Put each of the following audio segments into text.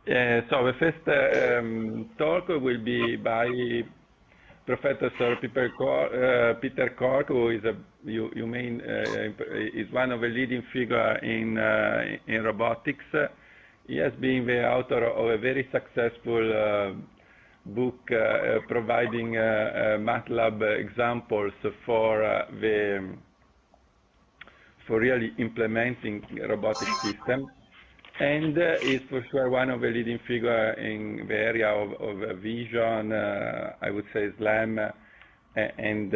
So the first talk will be by Professor Peter Cart, who is is one of the leading figures in robotics. He has been the author of a very successful book providing MATLAB examples for really implementing robotic systems, and is for sure one of the leading figures in the area of vision, I would say SLAM, and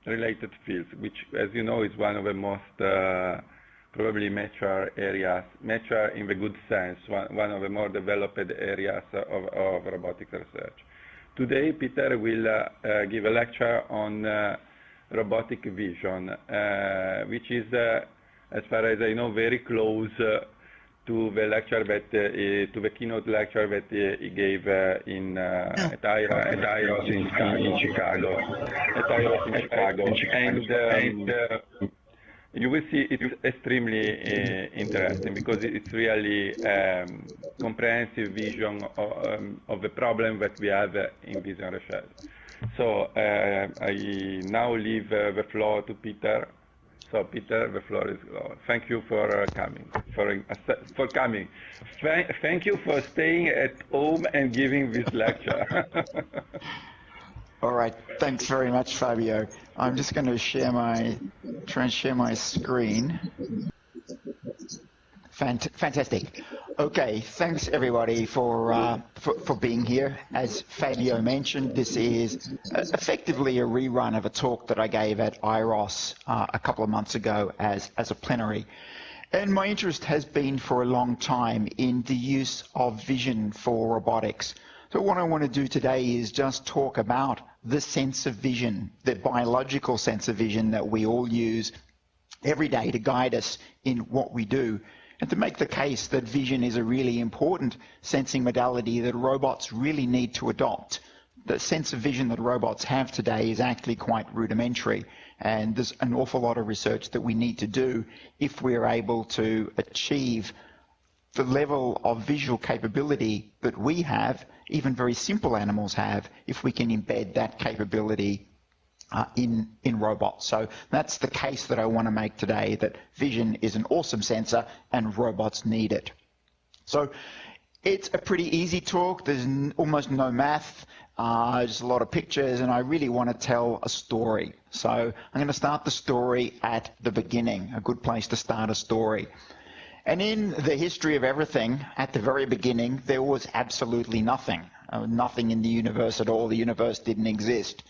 related fields, which, as you know, is one of the most probably mature areas, mature in the good sense, one of the more developed areas of robotic research. Today, Peter will give a lecture on robotic vision, which is, as far as I know, very close to the lecture that, to the keynote lecture that he gave in at IROS in Chicago. And you will see it's extremely interesting because it's really comprehensive vision of the problem that we have in vision research. So I now leave the floor to Peter. So Peter, the floor is yours. Thank you for coming. Thank you for staying at home and giving this lecture. All right, thanks very much, Fabio. I'm just going to try and share my screen. Fantastic. Okay, thanks everybody for being here. As Fabio mentioned, this is effectively a rerun of a talk that I gave at IROS a couple of months ago as a plenary. And my interest has been for a long time in the use of vision for robotics. So what I want to do today is just talk about the sense of vision, the biological sense of vision that we all use every day to guide us in what we do, and to make the case that vision is a really important sensing modality that robots really need to adopt. The sense of vision that robots have today is actually quite rudimentary, and there's an awful lot of research that we need to do if we're able to achieve the level of visual capability that we have, even very simple animals have, if we can embed that capability in robots. So that's the case that I want to make today, that vision is an awesome sensor and robots need it. So it's a pretty easy talk. There's almost no math, just a lot of pictures, and I really want to tell a story. So I'm going to start the story at the beginning, a good place to start a story. And in the history of everything, at the very beginning, there was absolutely nothing. Nothing in the universe at all. The universe didn't exist.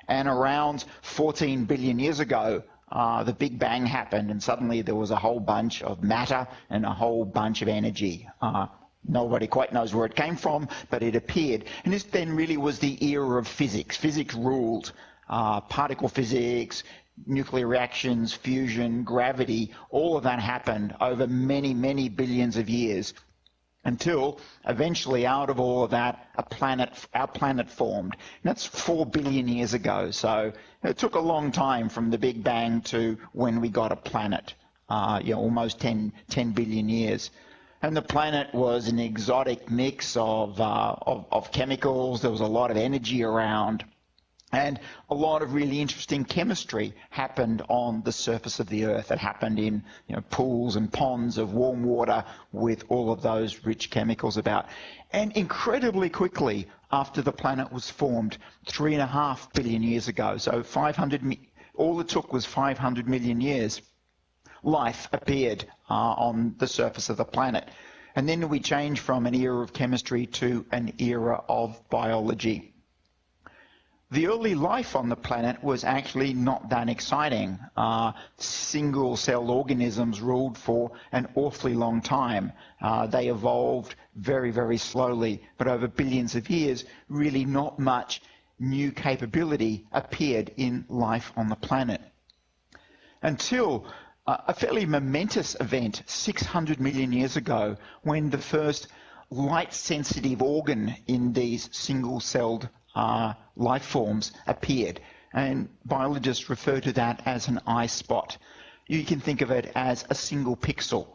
And around 14 billion years ago, the Big Bang happened, and suddenly there was a whole bunch of matter and a whole bunch of energy. Nobody quite knows where it came from, but it appeared. And this then really was the era of physics. Physics ruled. Particle physics, nuclear reactions, fusion, gravity, all of that happened over many, many billions of years, until eventually out of all of that, our planet formed. And that's 4 billion years ago. So it took a long time from the Big Bang to when we got a planet, almost 10 billion years. And the planet was an exotic mix of chemicals. There was a lot of energy around. And a lot of really interesting chemistry happened on the surface of the Earth. It happened in pools and ponds of warm water with all of those rich chemicals about. And incredibly quickly after the planet was formed, 3.5 billion years ago, so all it took was 500 million years, life appeared on the surface of the planet. And then we changed from an era of chemistry to an era of biology. The early life on the planet was actually not that exciting. Single-celled organisms ruled for an awfully long time. They evolved very, very slowly, but over billions of years, really not much new capability appeared in life on the planet. Until a fairly momentous event 600 million years ago, when the first light-sensitive organ in these single-celled life forms appeared, and biologists refer to that as an eye spot. You can think of it as a single pixel.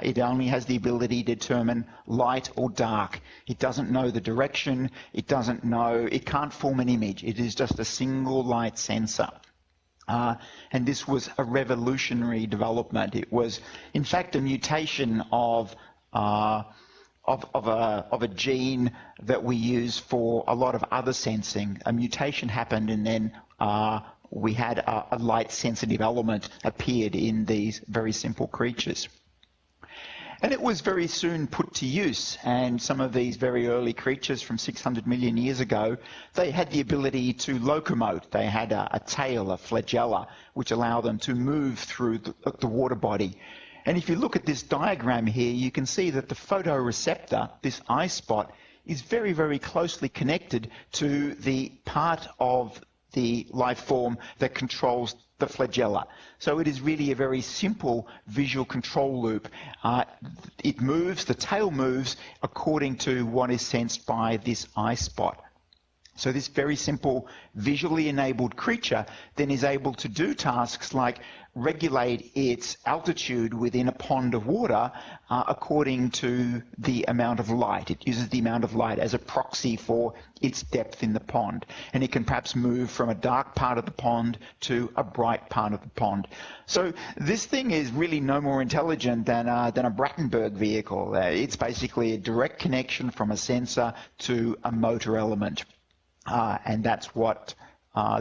It only has the ability to determine light or dark. It doesn't know the direction. It can't form an image. It is just a single light sensor. And this was a revolutionary development. It was, in fact, a mutation of a gene that we use for a lot of other sensing. A mutation happened, and then we had a light-sensitive element appeared in these very simple creatures. And it was very soon put to use, and some of these very early creatures from 600 million years ago, they had the ability to locomote. They had a tail, a flagella, which allowed them to move through the water body. And if you look at this diagram here, you can see that the photoreceptor, this eye spot, is very, very closely connected to the part of the life form that controls the flagella. So it is really a very simple visual control loop. It moves, the tail moves according to what is sensed by this eye spot. So this very simple visually enabled creature then is able to do tasks like regulate its altitude within a pond of water according to the amount of light. It uses the amount of light as a proxy for its depth in the pond. And it can perhaps move from a dark part of the pond to a bright part of the pond. So this thing is really no more intelligent than a Brattenberg vehicle. It's basically a direct connection from a sensor to a motor element. And that's what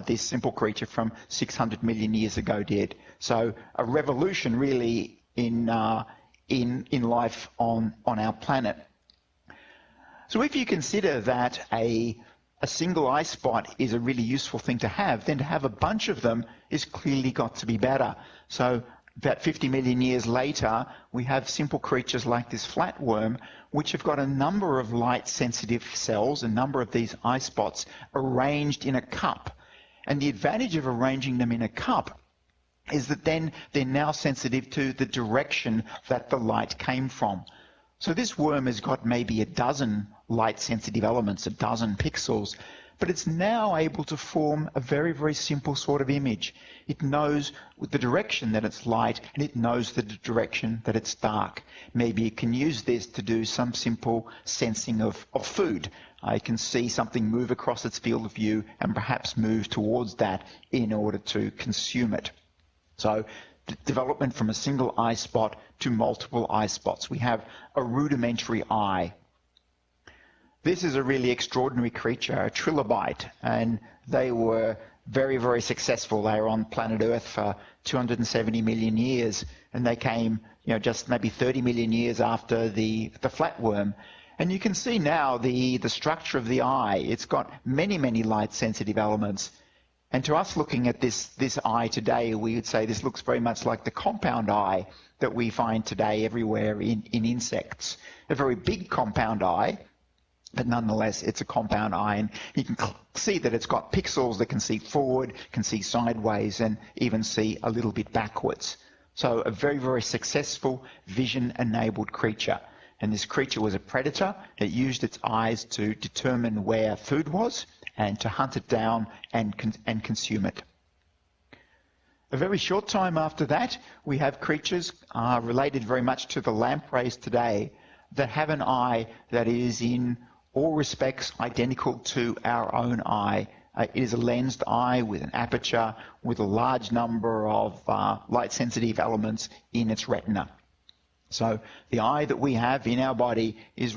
this simple creature from 600 million years ago did. So a revolution really in life on our planet. So if you consider that a single eye spot is a really useful thing to have, then to have a bunch of them is clearly got to be better. So about 50 million years later, we have simple creatures like this flatworm, which have got a number of light-sensitive cells, a number of these eye spots, arranged in a cup. And the advantage of arranging them in a cup is that then they're now sensitive to the direction that the light came from. So this worm has got maybe a dozen light-sensitive elements, a dozen pixels, but it's now able to form a very, very simple sort of image. It knows the direction that it's light, and it knows the direction that it's dark. Maybe it can use this to do some simple sensing of food. It can see something move across its field of view and perhaps move towards that in order to consume it. So development from a single eye spot to multiple eye spots. We have a rudimentary eye. This is a really extraordinary creature, a trilobite, and they were very, very successful. They were on planet Earth for 270 million years, and they came, just maybe 30 million years after the flatworm. And you can see now the structure of the eye. It's got many, many light-sensitive elements. And to us looking at this eye today, we would say this looks very much like the compound eye that we find today everywhere in insects. A very big compound eye, but nonetheless, it's a compound eye, and you can see that it's got pixels that can see forward, can see sideways, and even see a little bit backwards. So a very, very successful vision-enabled creature. And this creature was a predator. It used its eyes to determine where food was and to hunt it down and consume it. A very short time after that, we have creatures related very much to the lampreys today that have an eye that is in all respects identical to our own eye. It is a lensed eye with an aperture with a large number of light-sensitive elements in its retina. So the eye that we have in our body was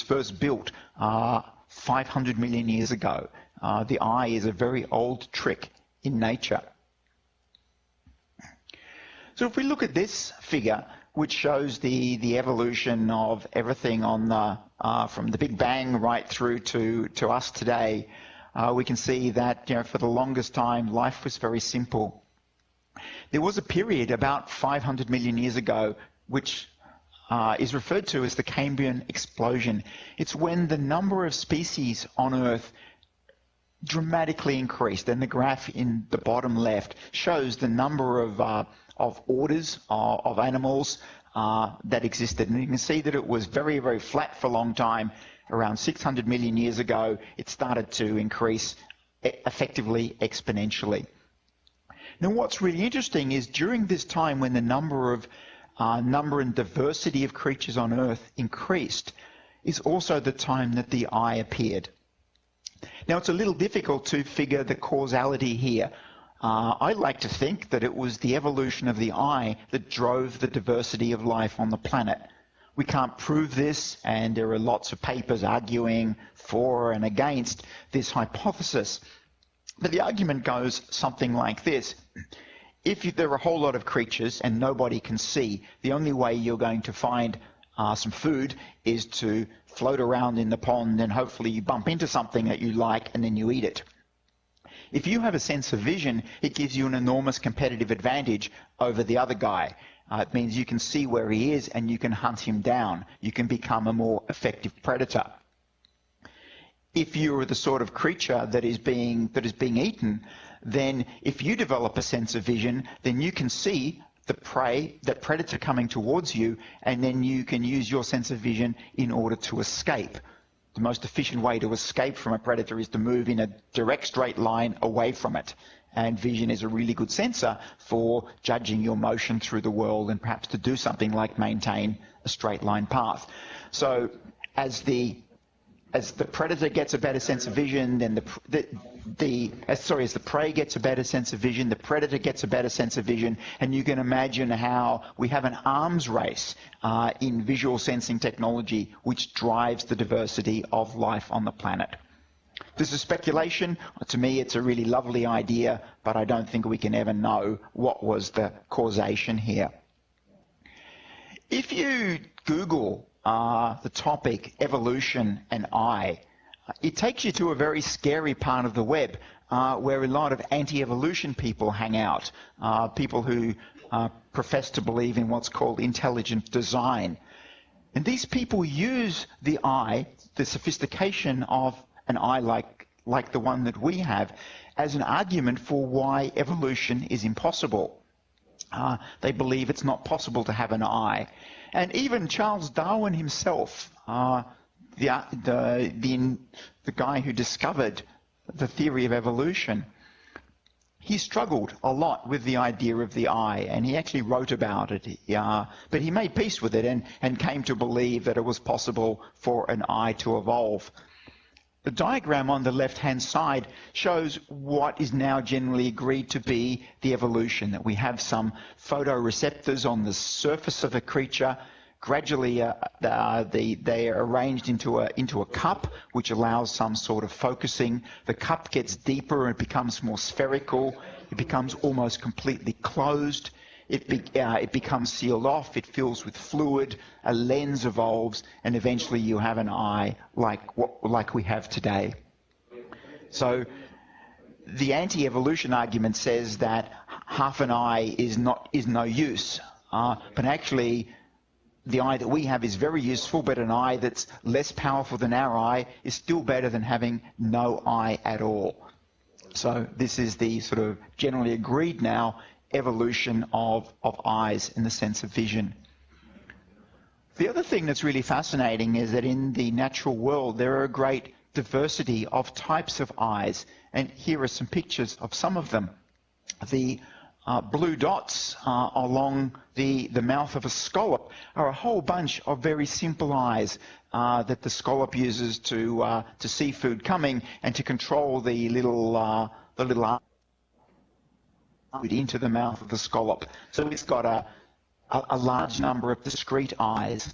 first built 500 million years ago. The eye is a very old trick in nature. So if we look at this figure, which shows the evolution of everything on from the Big Bang right through to us today, we can see that for the longest time life was very simple. There was a period about 500 million years ago which is referred to as the Cambrian Explosion. It's when the number of species on Earth dramatically increased, and the graph in the bottom left shows the number of orders of animals that existed. And you can see that it was very, very flat for a long time. Around 600 million years ago, it started to increase effectively exponentially. Now, what's really interesting is during this time when the number and diversity of creatures on Earth increased, is also the time that the eye appeared. Now, it's a little difficult to figure the causality here. I like to think that it was the evolution of the eye that drove the diversity of life on the planet. We can't prove this, and there are lots of papers arguing for and against this hypothesis. But the argument goes something like this. If there are a whole lot of creatures and nobody can see, the only way you're going to find some food is to float around in the pond, and hopefully you bump into something that you like and then you eat it. If you have a sense of vision, it gives you an enormous competitive advantage over the other guy. It means you can see where he is and you can hunt him down. You can become a more effective predator. If you're the sort of creature that is being eaten, then if you develop a sense of vision, then you can see the prey, the predator coming towards you, and then you can use your sense of vision in order to escape. The most efficient way to escape from a predator is to move in a direct straight line away from it. And vision is a really good sensor for judging your motion through the world and perhaps to do something like maintain a straight line path. So as the predator gets a better sense of vision, then as the prey gets a better sense of vision, the predator gets a better sense of vision, and you can imagine how we have an arms race in visual sensing technology which drives the diversity of life on the planet. This is speculation. To me, it's a really lovely idea, but I don't think we can ever know what was the causation here. If you Google the topic evolution and eye, it takes you to a very scary part of the web where a lot of anti-evolution people hang out, people who profess to believe in what's called intelligent design. And these people use the eye, the sophistication of an eye like the one that we have, as an argument for why evolution is impossible. They believe it's not possible to have an eye. And even Charles Darwin himself, the guy who discovered the theory of evolution, he struggled a lot with the idea of the eye, and he actually wrote about it. But he made peace with it and came to believe that it was possible for an eye to evolve. The diagram on the left-hand side shows what is now generally agreed to be the evolution, that we have some photoreceptors on the surface of a creature. Gradually, they are arranged into a cup, which allows some sort of focusing. The cup gets deeper and it becomes more spherical. It becomes almost completely closed. It becomes sealed off, it fills with fluid, a lens evolves, and eventually you have an eye like we have today. So the anti-evolution argument says that half an eye is no use, but actually the eye that we have is very useful, but an eye that's less powerful than our eye is still better than having no eye at all. So this is the sort of generally agreed now evolution of eyes in the sense of vision. The other thing that's really fascinating is that in the natural world there are a great diversity of types of eyes, and here are some pictures of some of them. The blue dots along the mouth of a scallop are a whole bunch of very simple eyes that the scallop uses to see food coming and to control the little into the mouth of the scallop. So it's got a large number of discrete eyes.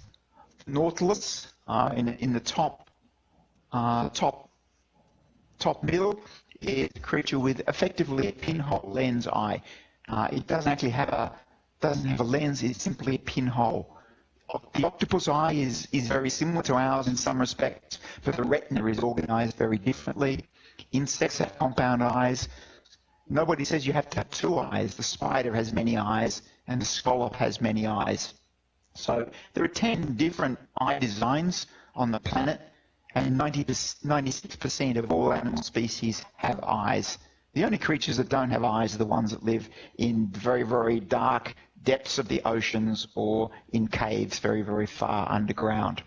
Nautilus in the top middle is a creature with effectively a pinhole lens eye. It doesn't actually have a lens, it's simply a pinhole. The octopus eye is very similar to ours in some respects, but the retina is organized very differently. Insects have compound eyes. Nobody says you have to have two eyes. The spider has many eyes, and the scallop has many eyes. So there are 10 different eye designs on the planet, and 96% of all animal species have eyes. The only creatures that don't have eyes are the ones that live in very, very dark depths of the oceans or in caves very, very far underground.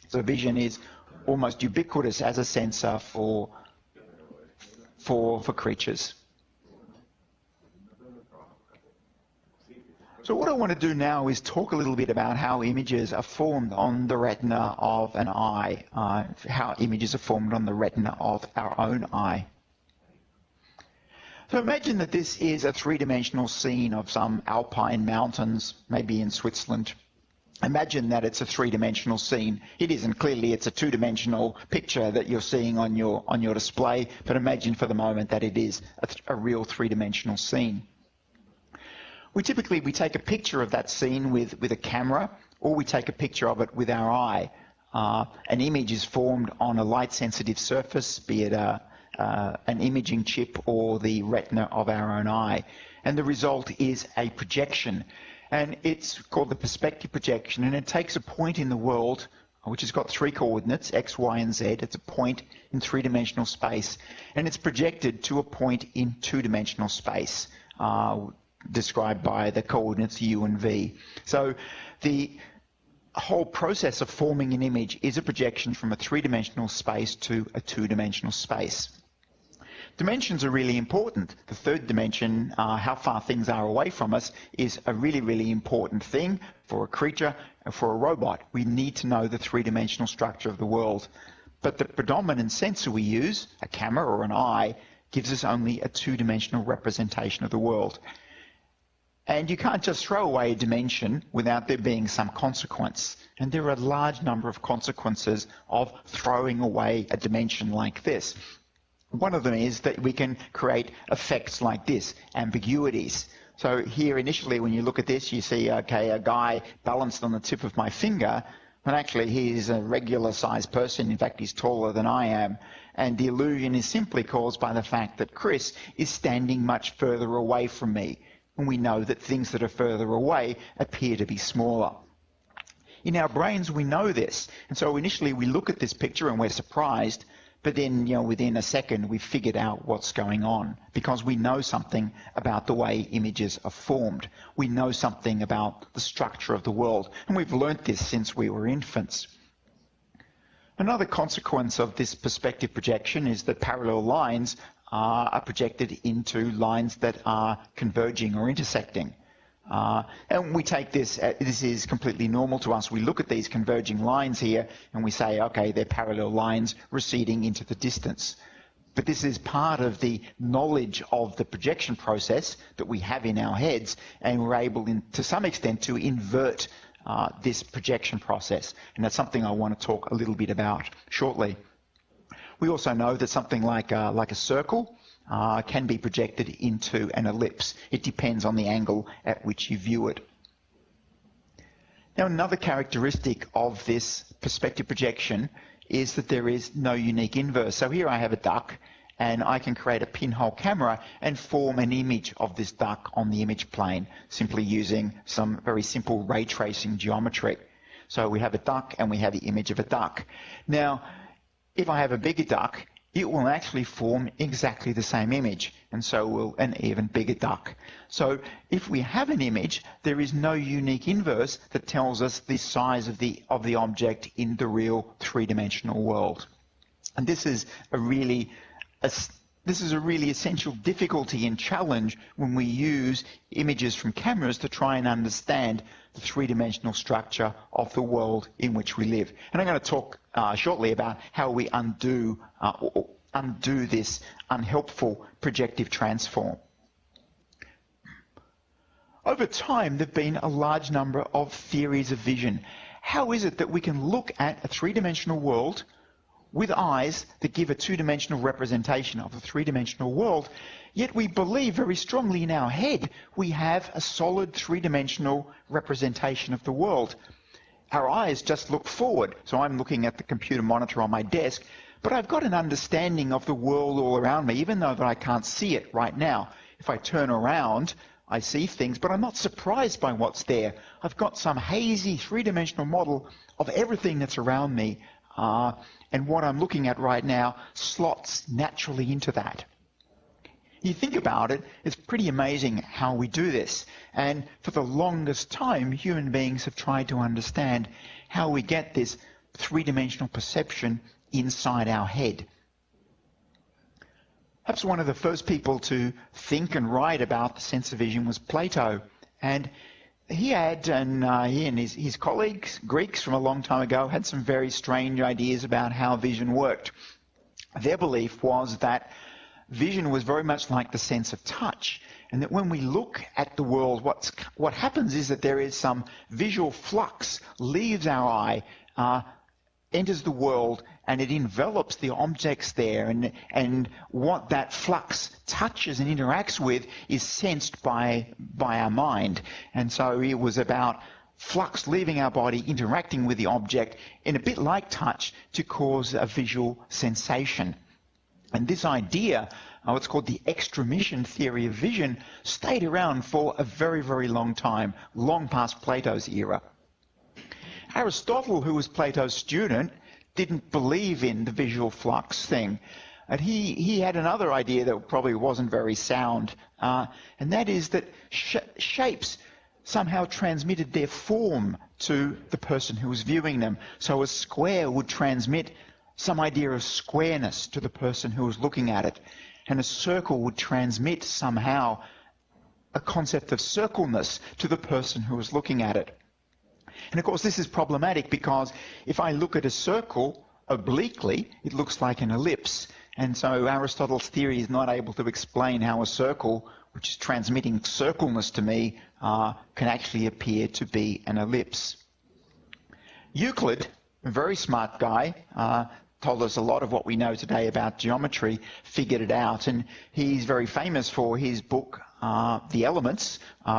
So vision is almost ubiquitous as a sensor for creatures. So what I want to do now is talk a little bit about how images are formed on the retina of an eye, how images are formed on the retina of our own eye. So imagine that this is a three-dimensional scene of some alpine mountains, maybe in Switzerland. Imagine that it's a three-dimensional scene. It isn't. Clearly, it's a two-dimensional picture that you're seeing on your display, but imagine for the moment that it is a real three-dimensional scene. We typically take a picture of that scene with a camera, or we take a picture of it with our eye. An image is formed on a light-sensitive surface, be it an imaging chip or the retina of our own eye. And the result is a projection. And it's called the perspective projection, and it takes a point in the world, which has got three coordinates, x, y, and z. It's a point in three-dimensional space, and it's projected to a point in two-dimensional space, described by the coordinates u and v. So the whole process of forming an image is a projection from a three-dimensional space to a two-dimensional space. Dimensions are really important. The third dimension, how far things are away from us, is a really, really important thing for a creature and for a robot. We need to know the three-dimensional structure of the world. But the predominant sensor we use, a camera or an eye, gives us only a two-dimensional representation of the world. And you can't just throw away a dimension without there being some consequence. And there are a large number of consequences of throwing away a dimension like this. One of them is that we can create effects like this, ambiguities. So here initially when you look at this, you see, okay, a guy balanced on the tip of my finger, but actually he's a regular sized person. In fact, he's taller than I am. And the illusion is simply caused by the fact that Chris is standing much further away from me. And we know that things that are further away appear to be smaller. In our brains, we know this. And so initially we look at this picture and we're surprised, but then, within a second, we've figured out what's going on because we know something about the way images are formed. We know something about the structure of the world, and we've learnt this since we were infants. Another consequence of this perspective projection is that parallel lines are projected into lines that are converging or intersecting. And we take this is completely normal to us. We look at these converging lines here and we say, okay, they're parallel lines receding into the distance. But this is part of the knowledge of the projection process that we have in our heads, and we're able, to some extent, to invert this projection process. And that's something I want to talk a little bit about shortly. We also know that something like a circle can be projected into an ellipse. It depends on the angle at which you view it. Now, another characteristic of this perspective projection is that there is no unique inverse. So here I have a duck, and I can create a pinhole camera and form an image of this duck on the image plane, simply using some very simple ray tracing geometry. So we have a duck and we have the image of a duck. Now, if I have a bigger duck, it will actually form exactly the same image, and so will an even bigger duck. So if we have an image, there is no unique inverse that tells us the size of the object in the real three-dimensional world. And this is a really essential difficulty and challenge when we use images from cameras to try and understand the three-dimensional structure of the world in which we live. And I'm going to talk shortly about how we undo this unhelpful projective transform. Over time, there have been a large number of theories of vision. How is it that we can look at a three-dimensional world with eyes that give a two-dimensional representation of the three-dimensional world, yet we believe very strongly in our head we have a solid three-dimensional representation of the world? Our eyes just look forward. So I'm looking at the computer monitor on my desk, but I've got an understanding of the world all around me, even though that I can't see it right now. If I turn around, I see things, but I'm not surprised by what's there. I've got some hazy three-dimensional model of everything that's around me, and what I'm looking at right now slots naturally into that. You think about it, it's pretty amazing how we do this. And for the longest time, human beings have tried to understand how we get this three-dimensional perception inside our head. Perhaps one of the first people to think and write about the sense of vision was Plato. And he and his colleagues, Greeks from a long time ago, had some very strange ideas about how vision worked. Their belief was that vision was very much like the sense of touch, and that when we look at the world, what happens is that there is some visual flux, leaves our eye, enters the world, and it envelops the objects there, and what that flux touches and interacts with is sensed by our mind. And so it was about flux leaving our body, interacting with the object in a bit like touch to cause a visual sensation. And this idea, what's called the extramission theory of vision, stayed around for a very, very long time, long past Plato's era. Aristotle, who was Plato's student, didn't believe in the visual flux thing. And he had another idea that probably wasn't very sound, and that is that shapes somehow transmitted their form to the person who was viewing them. So a square would transmit some idea of squareness to the person who was looking at it, and a circle would transmit somehow a concept of circleness to the person who was looking at it. And of course this is problematic because if I look at a circle obliquely, it looks like an ellipse. And so Aristotle's theory is not able to explain how a circle, which is transmitting circleness to me, can actually appear to be an ellipse. Euclid, a very smart guy, told us a lot of what we know today about geometry, figured it out, and he's very famous for his book, The Elements,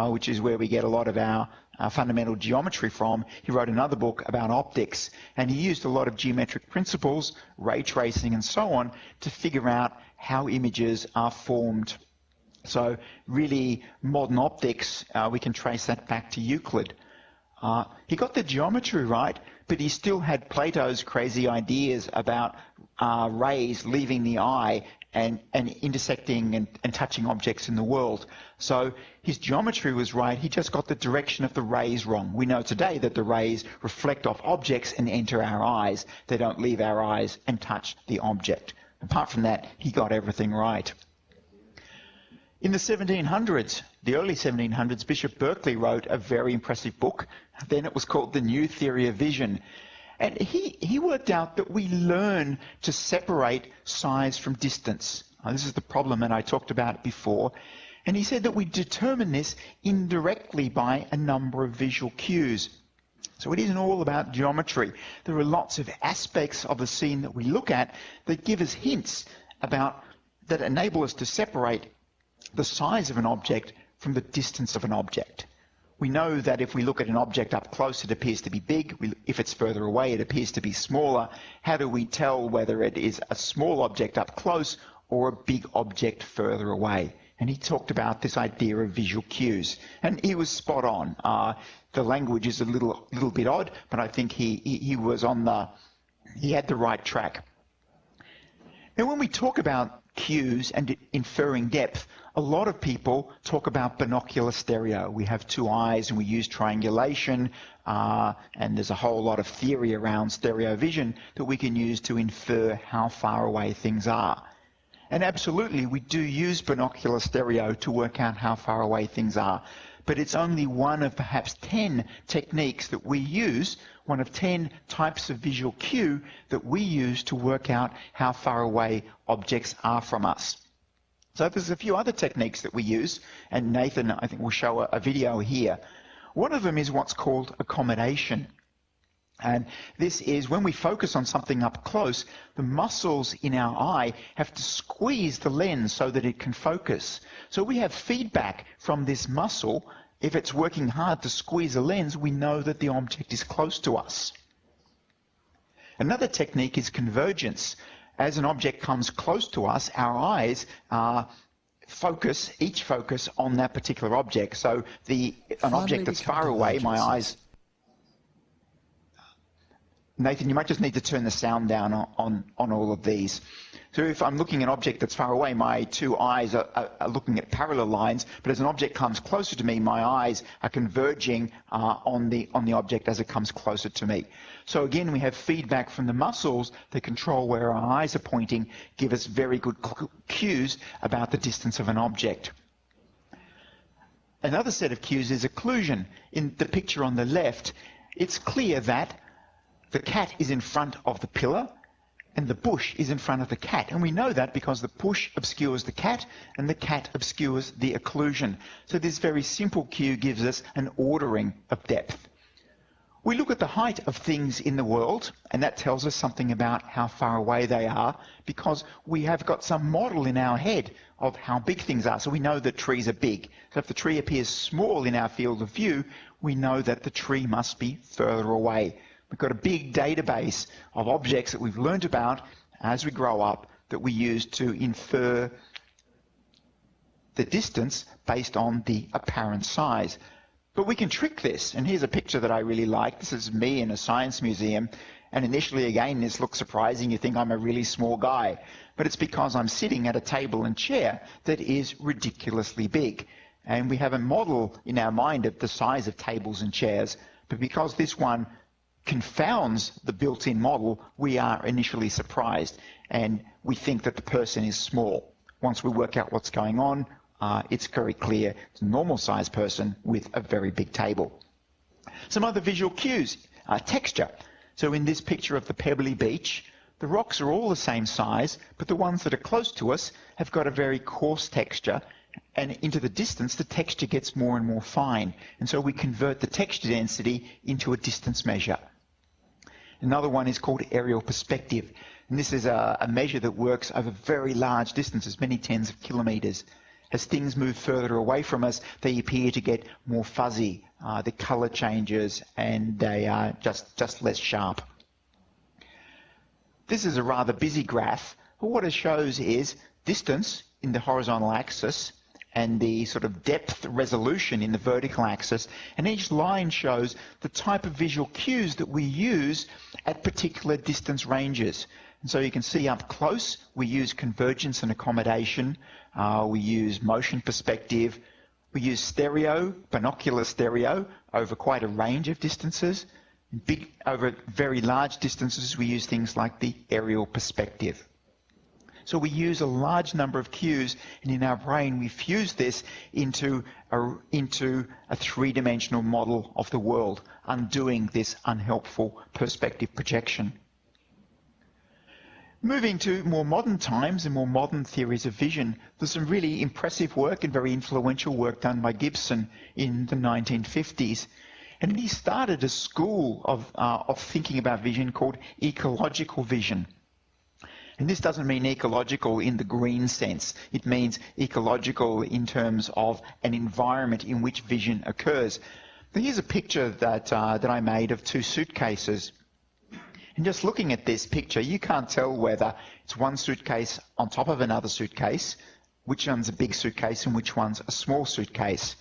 which is where we get a lot of our fundamental geometry from. He wrote another book about optics, and he used a lot of geometric principles, ray tracing and so on, to figure out how images are formed. So really, modern optics, we can trace that back to Euclid. He got the geometry right, but he still had Plato's crazy ideas about rays leaving the eye and intersecting and touching objects in the world. So his geometry was right, he just got the direction of the rays wrong. We know today that the rays reflect off objects and enter our eyes. They don't leave our eyes and touch the object. Apart from that, he got everything right. In the 1700s, the early 1700s, Bishop Berkeley wrote a very impressive book. Then it was called The New Theory of Vision. And he worked out that we learn to separate size from distance. This is the problem that I talked about before. And he said that we determine this indirectly by a number of visual cues. So it isn't all about geometry. There are lots of aspects of the scene that we look at that give us hints about, that enable us to separate the size of an object from the distance of an object. We know that if we look at an object up close, it appears to be big. If it's further away, it appears to be smaller. How do we tell whether it is a small object up close or a big object further away? And he talked about this idea of visual cues. And he was spot on. The language is a little bit odd, but I think he had the right track. Now, when we talk about cues and inferring depth, a lot of people talk about binocular stereo. We have two eyes and we use triangulation, and there's a whole lot of theory around stereo vision that we can use to infer how far away things are. And absolutely, we do use binocular stereo to work out how far away things are. But it's only one of perhaps 10 techniques that we use, one of 10 types of visual cue that we use to work out how far away objects are from us. So there's a few other techniques that we use, and Nathan, I think, will show a video here. One of them is what's called accommodation. And this is when we focus on something up close, the muscles in our eye have to squeeze the lens so that it can focus. So we have feedback from this muscle. If it's working hard to squeeze a lens, we know that the object is close to us. Another technique is convergence. As an object comes close to us, our eyes each focus on that particular object. So an object that's far away, my eyes... Nathan, you might just need to turn the sound down on all of these. So if I'm looking at an object that's far away, my two eyes are looking at parallel lines, but as an object comes closer to me, my eyes are converging on the object as it comes closer to me. So again, we have feedback from the muscles that control where our eyes are pointing, give us very good cues about the distance of an object. Another set of cues is occlusion. In the picture on the left, it's clear that the cat is in front of the pillar and the bush is in front of the cat. And we know that because the bush obscures the cat and the cat obscures the occlusion. So this very simple cue gives us an ordering of depth. We look at the height of things in the world, and that tells us something about how far away they are, because we have got some model in our head of how big things are. So we know that trees are big. So if the tree appears small in our field of view, we know that the tree must be further away. We've got a big database of objects that we've learned about as we grow up that we use to infer the distance based on the apparent size. But we can trick this, and here's a picture that I really like. This is me in a science museum, and initially, again, this looks surprising. You think I'm a really small guy, but it's because I'm sitting at a table and chair that is ridiculously big. And we have a model in our mind of the size of tables and chairs, but because this one confounds the built-in model, we are initially surprised, and we think that the person is small. Once we work out what's going on, it's very clear it's a normal-sized person with a very big table. Some other visual cues are texture. So in this picture of the pebbly beach, the rocks are all the same size, but the ones that are close to us have got a very coarse texture, and into the distance, the texture gets more and more fine. And so we convert the texture density into a distance measure. Another one is called aerial perspective, and this is a measure that works over very large distances, many tens of kilometers. As things move further away from us, they appear to get more fuzzy. The color changes and they are just less sharp. This is a rather busy graph, but what it shows is distance in the horizontal axis and the sort of depth resolution in the vertical axis, and each line shows the type of visual cues that we use at particular distance ranges. And so you can see up close, we use convergence and accommodation, we use motion perspective, we use stereo, binocular stereo, over quite a range of distances. Over very large distances, we use things like the aerial perspective. So we use a large number of cues, and in our brain we fuse this into a three-dimensional model of the world, undoing this unhelpful perspective projection. Moving to more modern times and more modern theories of vision, there's some really impressive work and very influential work done by Gibson in the 1950s. And he started a school of thinking about vision called Ecological Vision. And this doesn't mean ecological in the green sense. It means ecological in terms of an environment in which vision occurs. Now, here's a picture that I made of two suitcases. And just looking at this picture, you can't tell whether it's one suitcase on top of another suitcase, which one's a big suitcase and which one's a small suitcase.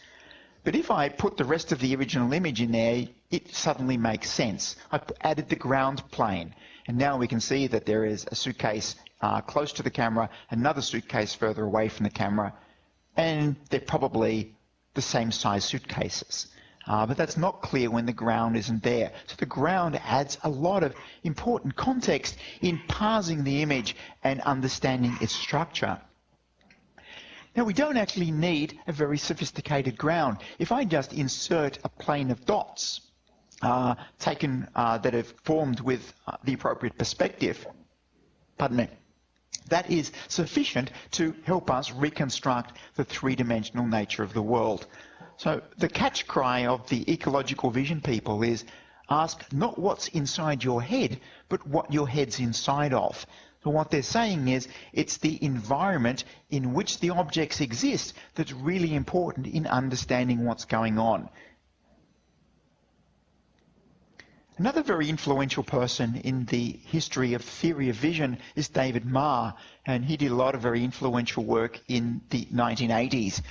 But if I put the rest of the original image in there, it suddenly makes sense. I added the ground plane, and now we can see that there is a suitcase close to the camera, another suitcase further away from the camera, and they're probably the same size suitcases. But that's not clear when the ground isn't there. So the ground adds a lot of important context in parsing the image and understanding its structure. Now, we don't actually need a very sophisticated ground. If I just insert a plane of dots that have formed with the appropriate perspective, that is sufficient to help us reconstruct the three-dimensional nature of the world. So the catch cry of the ecological vision people is, ask not what's inside your head, but what your head's inside of. So what they're saying is, it's the environment in which the objects exist that's really important in understanding what's going on. Another very influential person in the history of theory of vision is David Marr, and he did a lot of very influential work in the 1980s.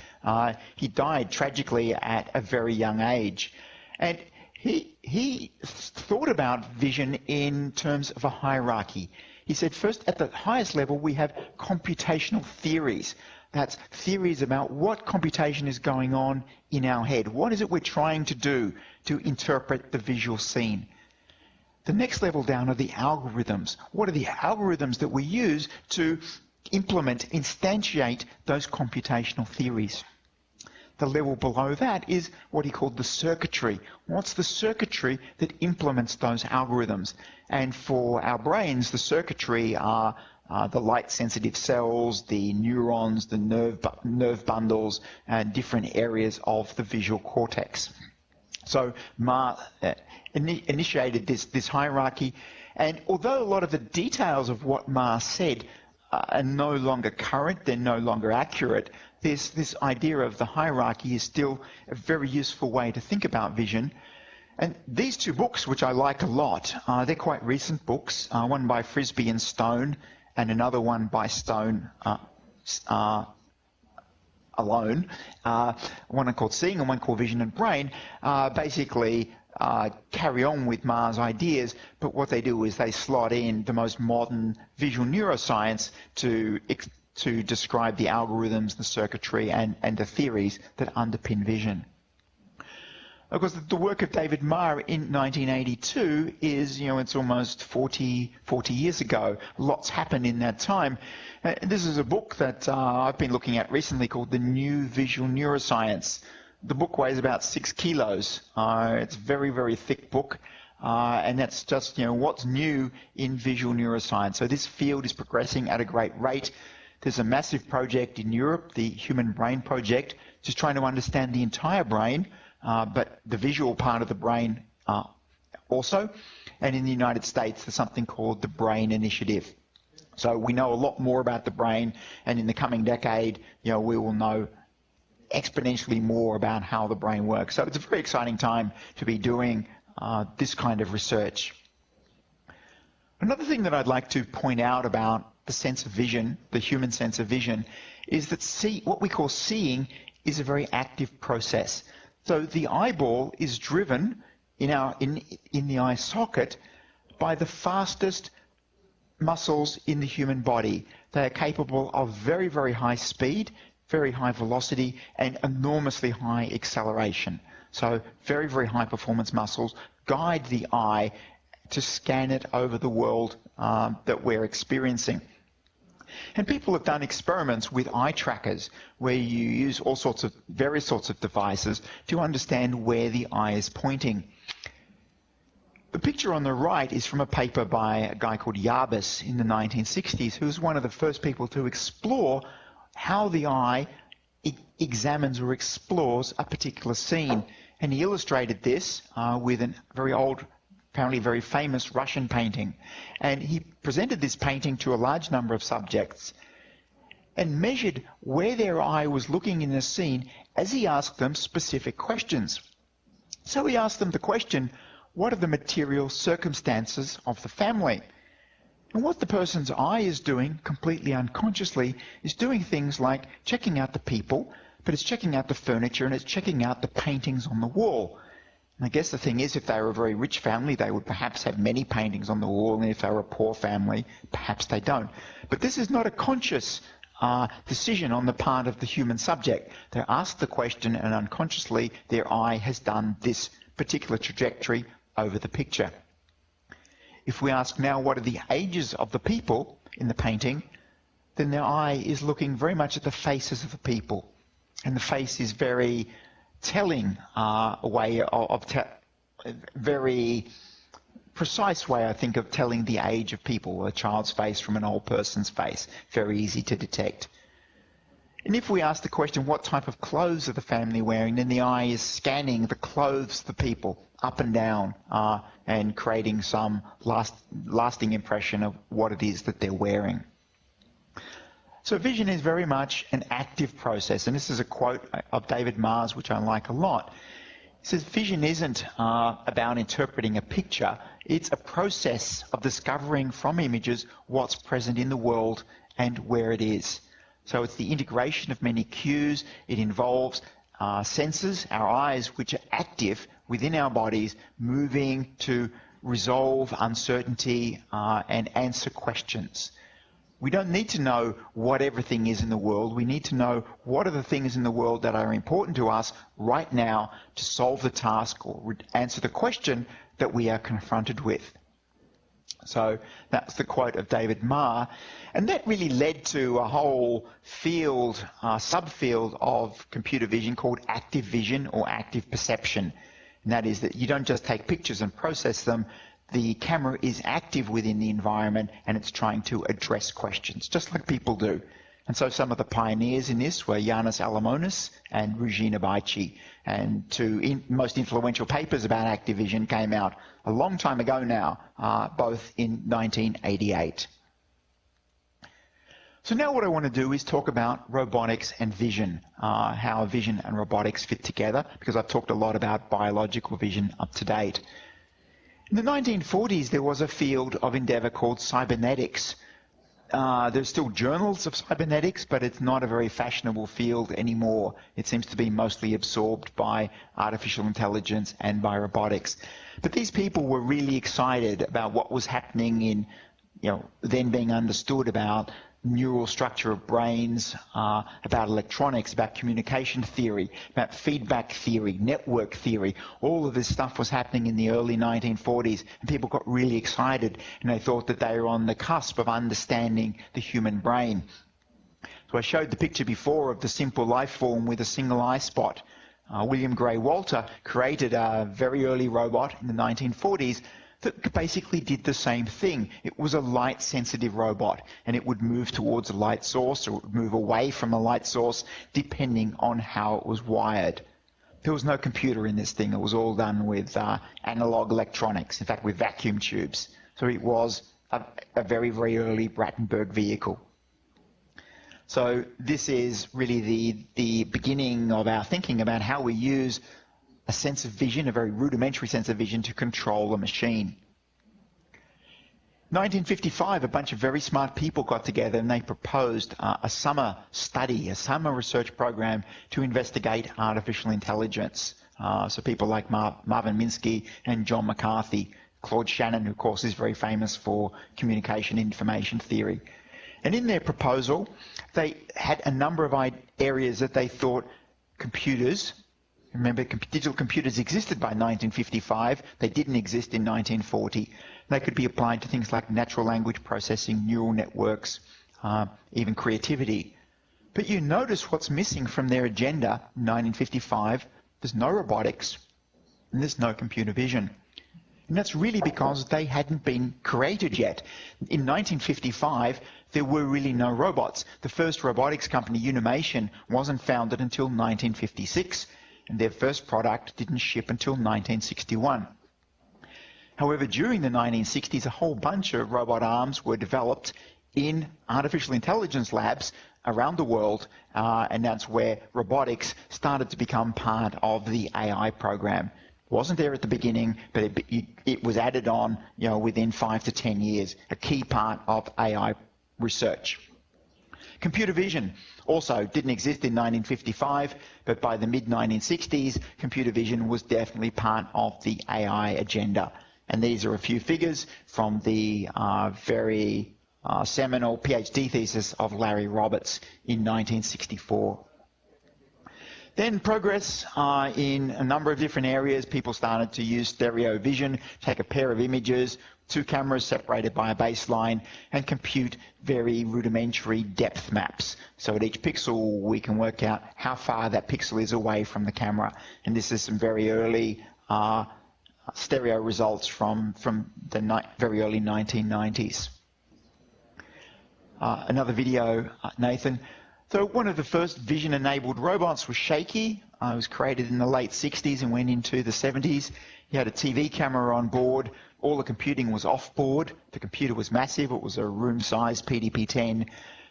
He died tragically at a very young age, and he thought about vision in terms of a hierarchy. He said, first, at the highest level, we have computational theories. That's theories about what computation is going on in our head. What is it we're trying to do to interpret the visual scene? The next level down are the algorithms. What are the algorithms that we use to implement, instantiate those computational theories? the level below that is what he called the circuitry. What's the circuitry that implements those algorithms? And for our brains, the circuitry are the light-sensitive cells, the neurons, the nerve bundles, and different areas of the visual cortex. So Marr initiated this hierarchy, and although a lot of the details of what Marr said are no longer current, they're no longer accurate, this idea of the hierarchy is still a very useful way to think about vision. And these two books, which I like a lot, they're quite recent books, one by Frisby and Stone, and another one by Stone alone, one called Seeing and one called Vision and Brain, basically carry on with Marr's ideas, but what they do is they slot in the most modern visual neuroscience to describe the algorithms, the circuitry, and the theories that underpin vision. Of course, the work of David Marr in 1982 is, it's almost 40 years ago. Lots happened in that time. This is a book that I've been looking at recently called The New Visual Neuroscience. The book weighs about 6 kilos. It's a very, very thick book. And that's just, what's new in visual neuroscience. So this field is progressing at a great rate. There's a massive project in Europe, the Human Brain Project, just trying to understand the entire brain, but the visual part of the brain also. And in the United States, there's something called the Brain Initiative. So we know a lot more about the brain, and in the coming decade, we will know exponentially more about how the brain works. So it's a very exciting time to be doing this kind of research. Another thing that I'd like to point out about the sense of vision, the human sense of vision, is that what we call seeing is a very active process. So the eyeball is driven in the eye socket by the fastest muscles in the human body. They are capable of very, very high speed, very high velocity, and enormously high acceleration. So very, very high performance muscles guide the eye to scan it over the world that we're experiencing. And people have done experiments with eye trackers where you use various sorts of devices to understand where the eye is pointing. The picture on the right is from a paper by a guy called Yarbus in the 1960s, who was one of the first people to explore how the eye examines or explores a particular scene. And he illustrated this with a very old, apparently very famous Russian painting. And he presented this painting to a large number of subjects and measured where their eye was looking in the scene as he asked them specific questions. So he asked them the question, what are the material circumstances of the family? And what the person's eye is doing, completely unconsciously, is doing things like checking out the people, but it's checking out the furniture and it's checking out the paintings on the wall. And I guess the thing is, if they were a very rich family, they would perhaps have many paintings on the wall, and if they were a poor family, perhaps they don't. But this is not a conscious decision on the part of the human subject. They're asked the question, and unconsciously their eye has done this particular trajectory over the picture. If we ask now what are the ages of the people in the painting, then their eye is looking very much at the faces of the people. And the face is very telling way of very precise way, I think, of telling the age of people. A child's face from an old person's face, very easy to detect. And if we ask the question, what type of clothes are the family wearing, then the eye is scanning the clothes of the people up and down and creating some lasting impression of what it is that they're wearing. So vision is very much an active process, and this is a quote of David Marr's which I like a lot. He says, vision isn't about interpreting a picture, it's a process of discovering from images what's present in the world and where it is. So it's the integration of many cues. It involves senses, our eyes, which are active within our bodies, moving to resolve uncertainty and answer questions. We don't need to know what everything is in the world. We need to know what are the things in the world that are important to us right now to solve the task or answer the question that we are confronted with. So that's the quote of David Marr. And that really led to a whole field, subfield of computer vision called active vision or active perception. And that is that you don't just take pictures and process them. The camera is active within the environment and it's trying to address questions, just like people do. And so some of the pioneers in this were Yanis Alamonis and Regina Baici. And two most influential papers about active vision came out a long time ago now, both in 1988. So now what I want to do is talk about robotics and vision, how vision and robotics fit together, because I've talked a lot about biological vision up to date. In the 1940s, there was a field of endeavor called cybernetics. There's still journals of cybernetics, but it's not a very fashionable field anymore. It seems to be mostly absorbed by artificial intelligence and by robotics. But these people were really excited about what was happening in, then being understood about neural structure of brains, about electronics, about communication theory, about feedback theory, network theory. All of this stuff was happening in the early 1940s, and people got really excited, and they thought that they were on the cusp of understanding the human brain. So I showed the picture before of the simple life form with a single eye spot. William Gray Walter created a very early robot in the 1940s that basically did the same thing. It was a light-sensitive robot, and it would move towards a light source or it would move away from a light source depending on how it was wired. There was no computer in this thing. It was all done with analog electronics, in fact with vacuum tubes. So it was a very, very early Brattenberg vehicle. So this is really the beginning of our thinking about how we use a sense of vision, a very rudimentary sense of vision, to control a machine. 1955, a bunch of very smart people got together and they proposed a summer study, a summer research program to investigate artificial intelligence. So people like Marvin Minsky and John McCarthy, Claude Shannon, who of course is very famous for communication information theory. And in their proposal, they had a number of areas that they thought computers, remember, digital computers existed by 1955. They didn't exist in 1940. They could be applied to things like natural language processing, neural networks, even creativity. But you notice what's missing from their agenda in 1955. There's no robotics and there's no computer vision. And that's really because they hadn't been created yet. In 1955, there were really no robots. The first robotics company, Unimation, wasn't founded until 1956. And their first product didn't ship until 1961. However, during the 1960s, a whole bunch of robot arms were developed in artificial intelligence labs around the world, and that's where robotics started to become part of the AI program. It wasn't there at the beginning, but it was added on, within 5 to 10 years, a key part of AI research. Computer vision also didn't exist in 1955, but by the mid-1960s, computer vision was definitely part of the AI agenda. And these are a few figures from the very seminal PhD thesis of Larry Roberts in 1964. Then progress in a number of different areas. People started to use stereo vision, take a pair of images, two cameras separated by a baseline, and compute very rudimentary depth maps. So at each pixel, we can work out how far that pixel is away from the camera. And this is some very early stereo results from the very early 1990s. Another video, Nathan. So one of the first vision-enabled robots was Shaky. It was created in the late 60s and went into the 70s. He had a TV camera on board. All the computing was off-board. The computer was massive. It was a room-sized PDP-10.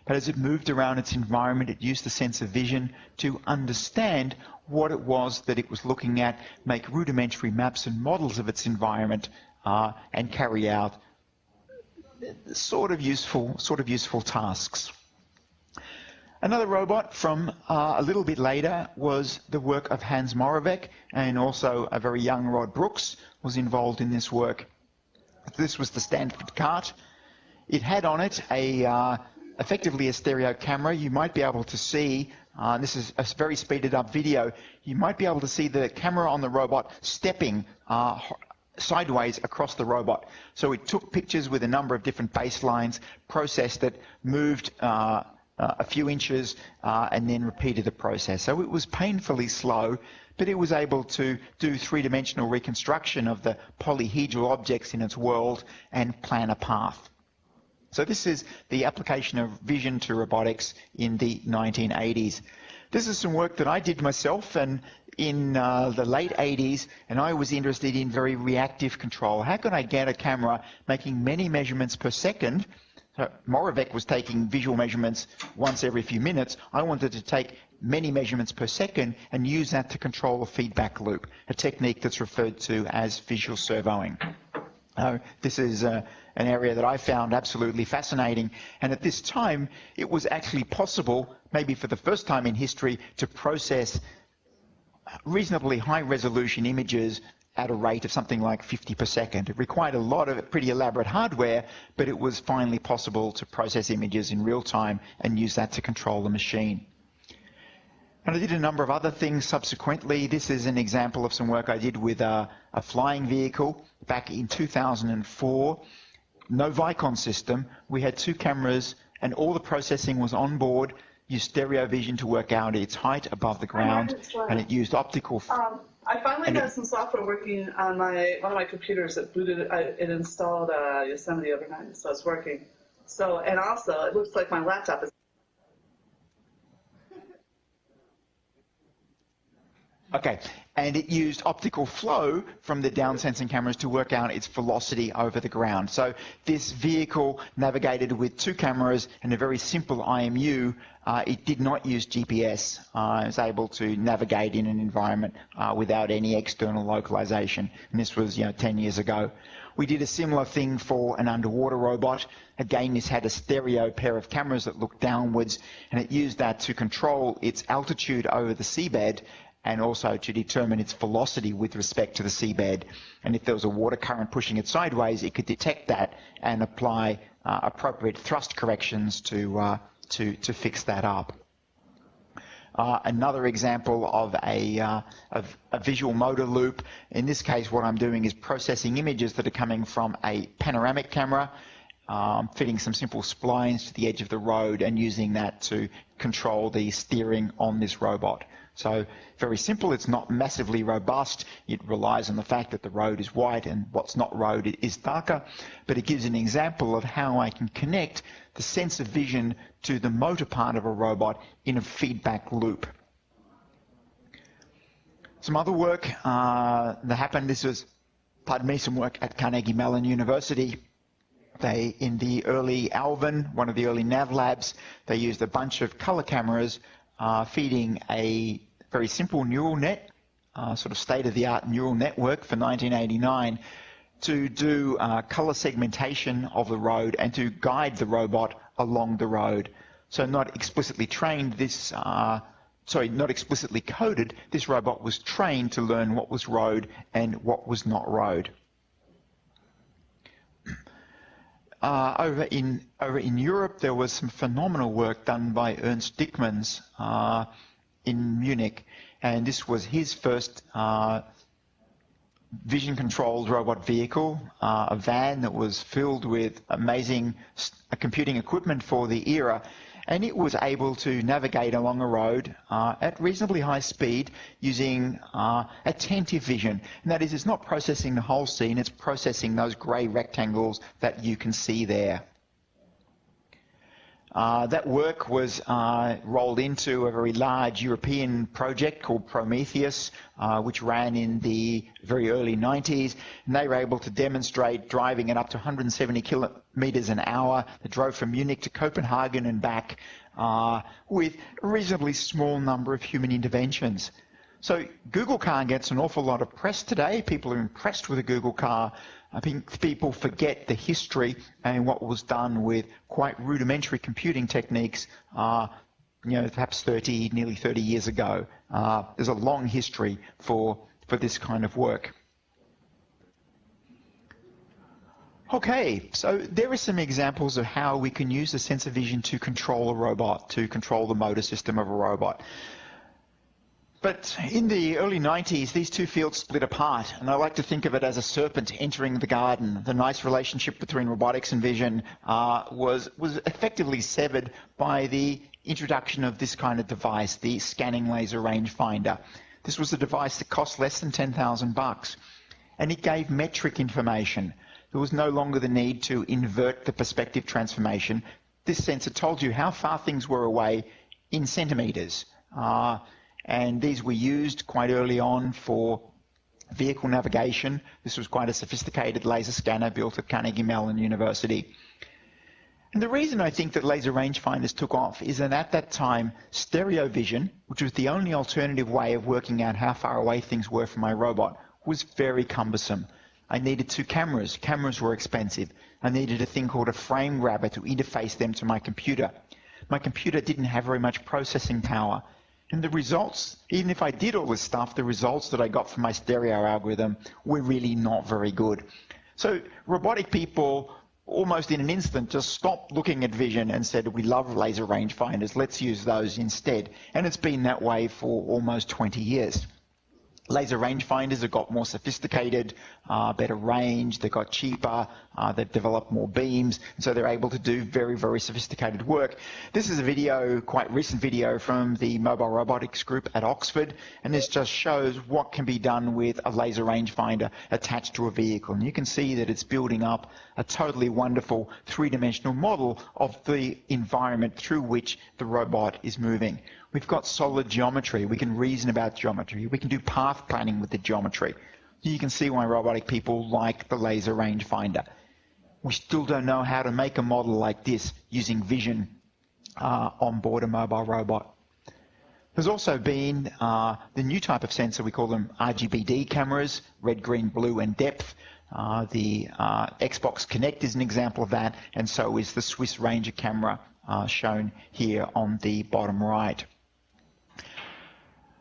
But as it moved around its environment, it used the sense of vision to understand what it was that it was looking at, make rudimentary maps and models of its environment, and carry out sort of useful tasks. Another robot from a little bit later was the work of Hans Moravec, and also a very young Rod Brooks was involved in this work. This was the Stanford Cart. It had on it effectively a stereo camera. You might be able to see, this is a very speeded up video, you might be able to see the camera on the robot stepping sideways across the robot. So it took pictures with a number of different baselines, processed it, moved a few inches, and then repeated the process. So it was painfully slow, but it was able to do three-dimensional reconstruction of the polyhedral objects in its world and plan a path. So this is the application of vision to robotics in the 1980s. This is some work that I did myself and in the late 80s, and I was interested in very reactive control. How can I get a camera making many measurements per second? So Moravec was taking visual measurements once every few minutes. I wanted to take many measurements per second and use that to control a feedback loop, a technique that's referred to as visual servoing. This is an area that I found absolutely fascinating, and at this time it was actually possible, maybe for the first time in history, to process reasonably high resolution images at a rate of something like 50 per second. It required a lot of pretty elaborate hardware, but it was finally possible to process images in real time and use that to control the machine. And I did a number of other things subsequently. This is an example of some work I did with a flying vehicle back in 2004. No Vicon system. We had two cameras and all the processing was on board. Used stereo vision to work out its height above the ground, and it used optical. I finally got some software working on one of my computers that booted. It installed Yosemite overnight, so it's working. So, and also, it looks like my laptop is. Okay, and it used optical flow from the down sensing cameras to work out its velocity over the ground. So this vehicle navigated with two cameras and a very simple IMU. It did not use GPS. It was able to navigate in an environment without any external localization. And this was 10 years ago. We did a similar thing for an underwater robot. Again, this had a stereo pair of cameras that looked downwards, and it used that to control its altitude over the seabed and also to determine its velocity with respect to the seabed. And if there was a water current pushing it sideways, it could detect that and apply appropriate thrust corrections to fix that up. Another example of a visual motor loop. In this case, what I'm doing is processing images that are coming from a panoramic camera, fitting some simple splines to the edge of the road and using that to control the steering on this robot. So very simple. It's not massively robust. It relies on the fact that the road is white and what's not road is darker, but it gives an example of how I can connect the sense of vision to the motor part of a robot in a feedback loop. Some other work that happened, this was, pardon me, some work at Carnegie Mellon University. They, in the early Alvin, one of the early nav labs, they used a bunch of color cameras feeding a very simple neural net, sort of state-of-the-art neural network for 1989 to do color segmentation of the road and to guide the robot along the road. So not explicitly trained, not explicitly coded, this robot was trained to learn what was road and what was not road. Over in Europe, there was some phenomenal work done by Ernst Dickmanns in Munich, and this was his first vision-controlled robot vehicle, a van that was filled with amazing computing equipment for the era, and it was able to navigate along a road at reasonably high speed using attentive vision. And that is, it's not processing the whole scene, it's processing those grey rectangles that you can see there. That work was rolled into a very large European project called Prometheus, which ran in the very early 90s, and they were able to demonstrate driving at up to 170 kilometers an hour. They drove from Munich to Copenhagen and back with a reasonably small number of human interventions. So Google car gets an awful lot of press today. People are impressed with a Google car. I think people forget the history and what was done with quite rudimentary computing techniques, perhaps nearly 30 years ago. There's a long history for this kind of work. Okay, so there are some examples of how we can use the sensor vision to control a robot, to control the motor system of a robot. But in the early 90s, these two fields split apart, and I like to think of it as a serpent entering the garden. The nice relationship between robotics and vision was effectively severed by the introduction of this kind of device, the scanning laser rangefinder. This was a device that cost less than $10,000, and it gave metric information. There was no longer the need to invert the perspective transformation. This sensor told you how far things were away in centimeters. And these were used quite early on for vehicle navigation. This was quite a sophisticated laser scanner built at Carnegie Mellon University. And the reason I think that laser rangefinders took off is that at that time, stereo vision, which was the only alternative way of working out how far away things were from my robot, was very cumbersome. I needed two cameras. Cameras were expensive. I needed a thing called a frame grabber to interface them to my computer. My computer didn't have very much processing power. And the results, even if I did all this stuff, the results that I got from my stereo algorithm were really not very good. So robotic people, almost in an instant, just stopped looking at vision and said, we love laser rangefinders, let's use those instead. And it's been that way for almost 20 years. Laser rangefinders have got more sophisticated, better range, they got cheaper, they've developed more beams, and so they're able to do very, very sophisticated work. This is a video, quite recent video from the mobile robotics group at Oxford, and this just shows what can be done with a laser rangefinder attached to a vehicle. And you can see that it's building up a totally wonderful three-dimensional model of the environment through which the robot is moving. We've got solid geometry. We can reason about geometry. We can do path planning with the geometry. You can see why robotic people like the laser rangefinder. We still don't know how to make a model like this using vision on board a mobile robot. There's also been the new type of sensor, we call them RGBD cameras, red, green, blue, and depth. The Xbox Kinect is an example of that, and so is the Swiss Ranger camera shown here on the bottom right.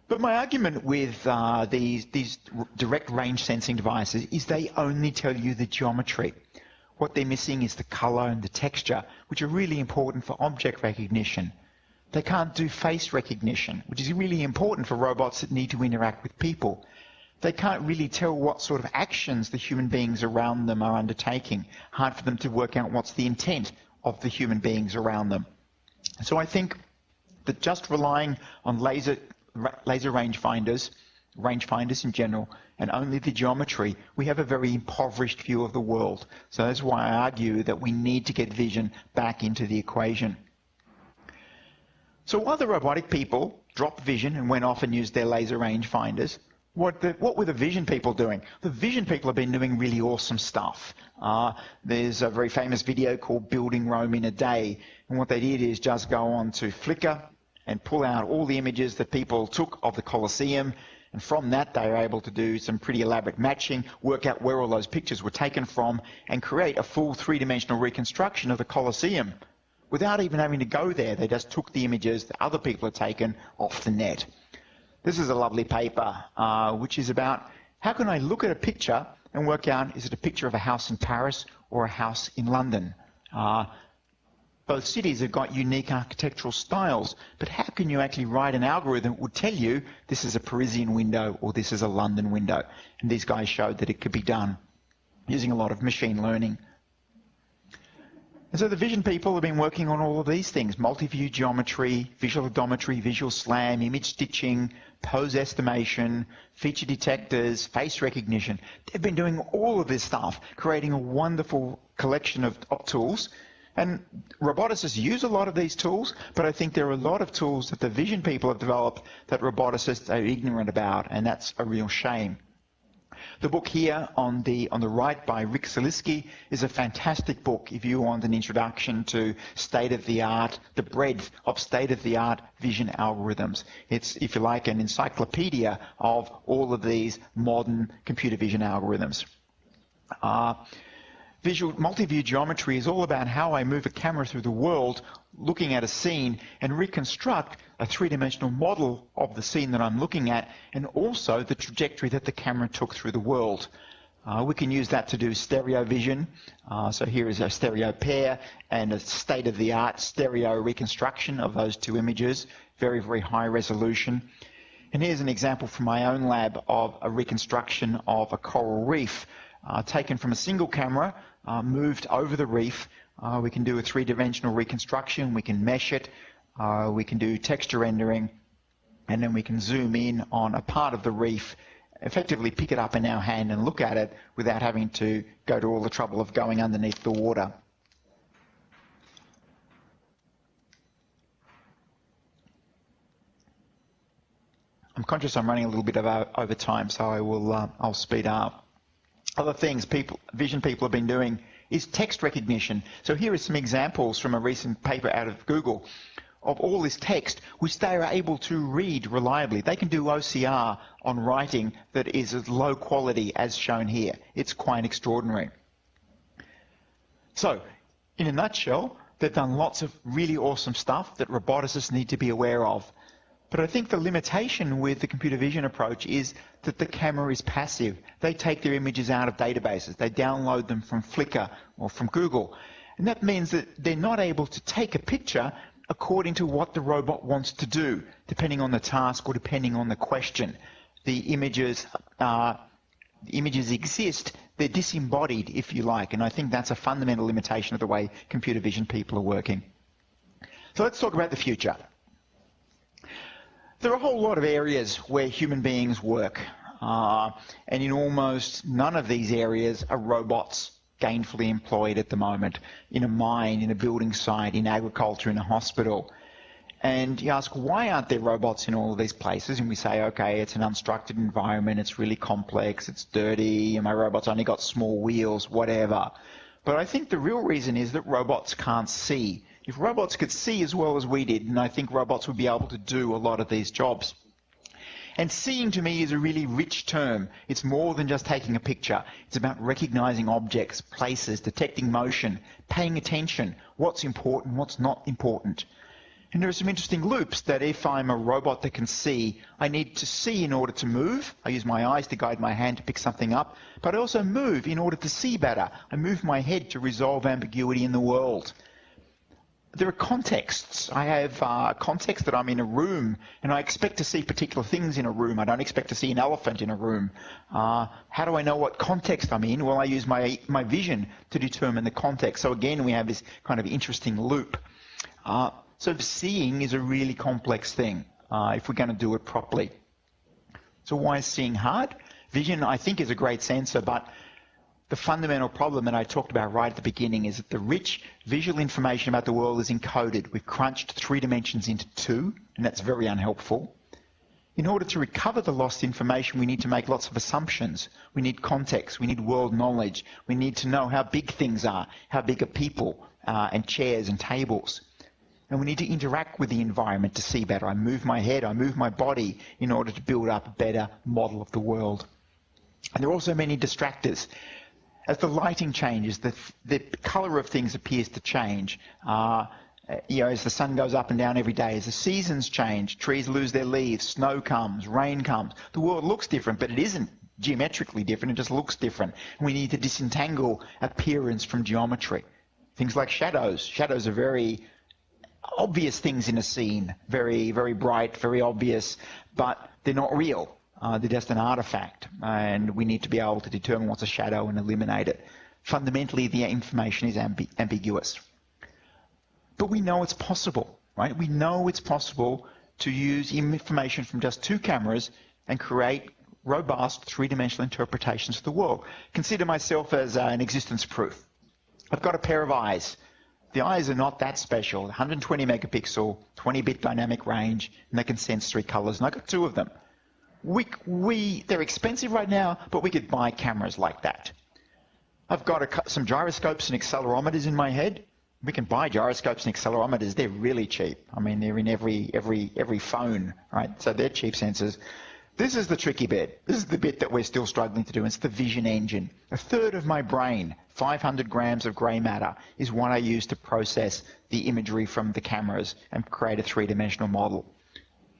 But my argument with these direct range sensing devices is they only tell you the geometry. What they're missing is the color and the texture, which are really important for object recognition. They can't do face recognition, which is really important for robots that need to interact with people. They can't really tell what sort of actions the human beings around them are undertaking. Hard for them to work out what's the intent of the human beings around them. So I think that just relying on laser rangefinders in general, and only the geometry, we have a very impoverished view of the world. So that's why I argue that we need to get vision back into the equation. So while the robotic people dropped vision and went off and used their laser rangefinders, what were the vision people doing? The vision people have been doing really awesome stuff. There's a very famous video called Building Rome in a Day, and what they did is just go on to Flickr and pull out all the images that people took of the Colosseum, and from that they were able to do some pretty elaborate matching, work out where all those pictures were taken from, and create a full three-dimensional reconstruction of the Colosseum. Without even having to go there, they just took the images that other people had taken off the net. This is a lovely paper, which is about how can I look at a picture and work out, is it a picture of a house in Paris or a house in London? Both cities have got unique architectural styles, but how can you actually write an algorithm that would tell you this is a Parisian window or this is a London window? And these guys showed that it could be done using a lot of machine learning. And so the vision people have been working on all of these things: multi-view geometry, visual odometry, visual SLAM, image stitching, pose estimation, feature detectors, face recognition. They've been doing all of this stuff, creating a wonderful collection of tools. And roboticists use a lot of these tools, but I think there are a lot of tools that the vision people have developed that roboticists are ignorant about, and that's a real shame. The book here on the right by Rick Zeliski is a fantastic book if you want an introduction to state-of-the-art, the breadth of state-of-the-art vision algorithms. It's, if you like, an encyclopedia of all of these modern computer vision algorithms. Multi-view geometry is all about how I move a camera through the world, looking at a scene, and reconstruct a three-dimensional model of the scene that I'm looking at, and also the trajectory that the camera took through the world. We can use that to do stereo vision. So here is a stereo pair and a state-of-the-art stereo reconstruction of those two images, very, very high resolution. And here's an example from my own lab of a reconstruction of a coral reef taken from a single camera, moved over the reef. We can do a three-dimensional reconstruction, we can mesh it, we can do texture rendering, and then we can zoom in on a part of the reef, effectively pick it up in our hand and look at it without having to go to all the trouble of going underneath the water. I'm conscious I'm running a little bit over time, so I'll speed up. Other things vision people have been doing is text recognition. So here are some examples from a recent paper out of Google of all this text which they are able to read reliably. They can do OCR on writing that is as low quality as shown here. It's quite extraordinary. So, in a nutshell, they've done lots of really awesome stuff that roboticists need to be aware of. But I think the limitation with the computer vision approach is that the camera is passive. They take their images out of databases. They download them from Flickr or from Google. And that means that they're not able to take a picture according to what the robot wants to do, depending on the task or depending on the question. The images exist, they're disembodied, if you like, and I think that's a fundamental limitation of the way computer vision people are working. So let's talk about the future. There are a whole lot of areas where human beings work, and in almost none of these areas are robots gainfully employed at the moment, in a mine, in a building site, in agriculture, in a hospital. And you ask, why aren't there robots in all of these places? And we say, okay, it's an unstructured environment, it's really complex, it's dirty, and my robot's only got small wheels, whatever. But I think the real reason is that robots can't see. If robots could see as well as we did, then I think robots would be able to do a lot of these jobs. And seeing to me is a really rich term. It's more than just taking a picture. It's about recognizing objects, places, detecting motion, paying attention, what's important, what's not important. And there are some interesting loops that if I'm a robot that can see, I need to see in order to move. I use my eyes to guide my hand to pick something up, but I also move in order to see better. I move my head to resolve ambiguity in the world. There are contexts. I have context that I'm in a room and I expect to see particular things in a room. I don't expect to see an elephant in a room. How do I know what context I'm in? Well, I use my vision to determine the context. So again, we have this kind of interesting loop. So seeing is a really complex thing if we're going to do it properly. So why is seeing hard? Vision, I think, is a great sensor, but the fundamental problem that I talked about right at the beginning is that the rich visual information about the world is encoded. We've crunched 3 dimensions into 2, and that's very unhelpful. In order to recover the lost information, we need to make lots of assumptions. We need context. We need world knowledge. We need to know how big things are, how big are people and chairs and tables. And we need to interact with the environment to see better. I move my head, I move my body in order to build up a better model of the world. And there are also many distractors. As the lighting changes, the colour of things appears to change. As the sun goes up and down every day, as the seasons change, trees lose their leaves, snow comes, rain comes. The world looks different, but it isn't geometrically different, it just looks different. And we need to disentangle appearance from geometry. Things like shadows. Shadows are very obvious things in a scene, very, very bright, very obvious, but they're not real. They're just an artifact, and we need to be able to determine what's a shadow and eliminate it. Fundamentally, the information is ambiguous. But we know it's possible, right? We know it's possible to use information from just 2 cameras and create robust 3-dimensional interpretations of the world. Consider myself as an existence proof. I've got a pair of eyes. The eyes are not that special. 120 megapixel, 20-bit dynamic range, and they can sense 3 colors, and I've got 2 of them. They're expensive right now, but we could buy cameras like that. I've got some gyroscopes and accelerometers in my head. We can buy gyroscopes and accelerometers. They're really cheap. I mean, they're in every phone, right? So they're cheap sensors. This is the tricky bit. This is the bit that we're still struggling to do. It's the vision engine. 1/3 of my brain, 500 grams of grey matter, is what I use to process the imagery from the cameras and create a 3-dimensional model.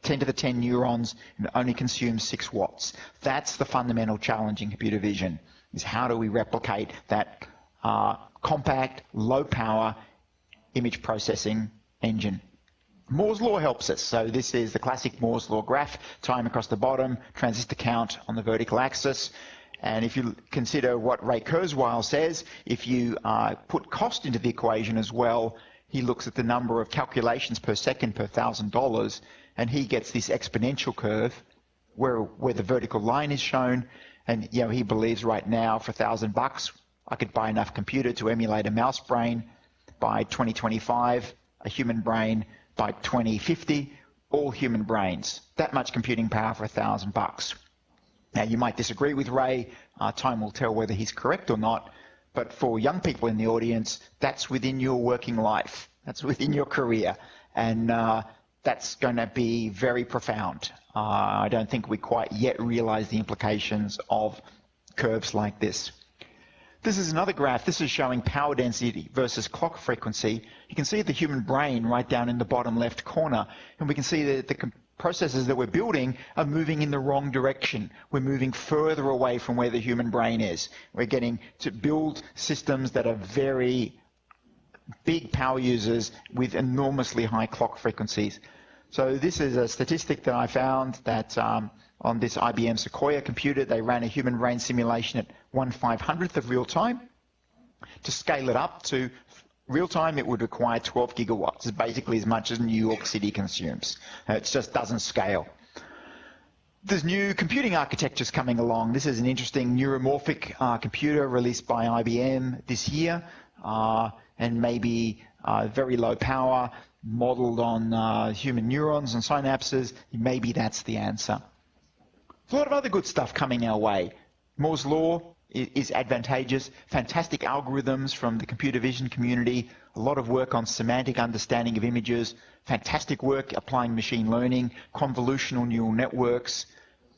10 to the 10 neurons, and only consumes 6 watts. That's the fundamental challenge in computer vision, is how do we replicate that compact, low-power image processing engine. Moore's law helps us. So this is the classic Moore's law graph, time across the bottom, transistor count on the vertical axis. And if you consider what Ray Kurzweil says, if you put cost into the equation as well, he looks at the number of calculations per second per $1,000, and he gets this exponential curve where the vertical line is shown. And he believes right now for $1,000 I could buy enough computer to emulate a mouse brain. By 2025, a human brain. By 2050, all human brains. That much computing power for $1,000. Now, you might disagree with Ray. Time will tell whether he's correct or not. But for young people in the audience, that's within your working life. That's within your career. And that's going to be very profound. I don't think we quite yet realize the implications of curves like this. This is another graph. This is showing power density versus clock frequency. You can see the human brain right down in the bottom left corner. And we can see that the processes that we're building are moving in the wrong direction. We're moving further away from where the human brain is. We're getting to build systems that are very big power users with enormously high clock frequencies. So this is a statistic that I found that on this IBM Sequoia computer, they ran a human brain simulation at 1/500th of real time. To scale it up to real time, it would require 12 gigawatts. It's basically as much as New York City consumes. It just doesn't scale. There's new computing architectures coming along. This is an interesting neuromorphic computer released by IBM this year, and maybe very low power, modeled on human neurons and synapses. Maybe that's the answer. There's a lot of other good stuff coming our way. Moore's law is advantageous. Fantastic algorithms from the computer vision community. A lot of work on semantic understanding of images. Fantastic work applying machine learning, convolutional neural networks.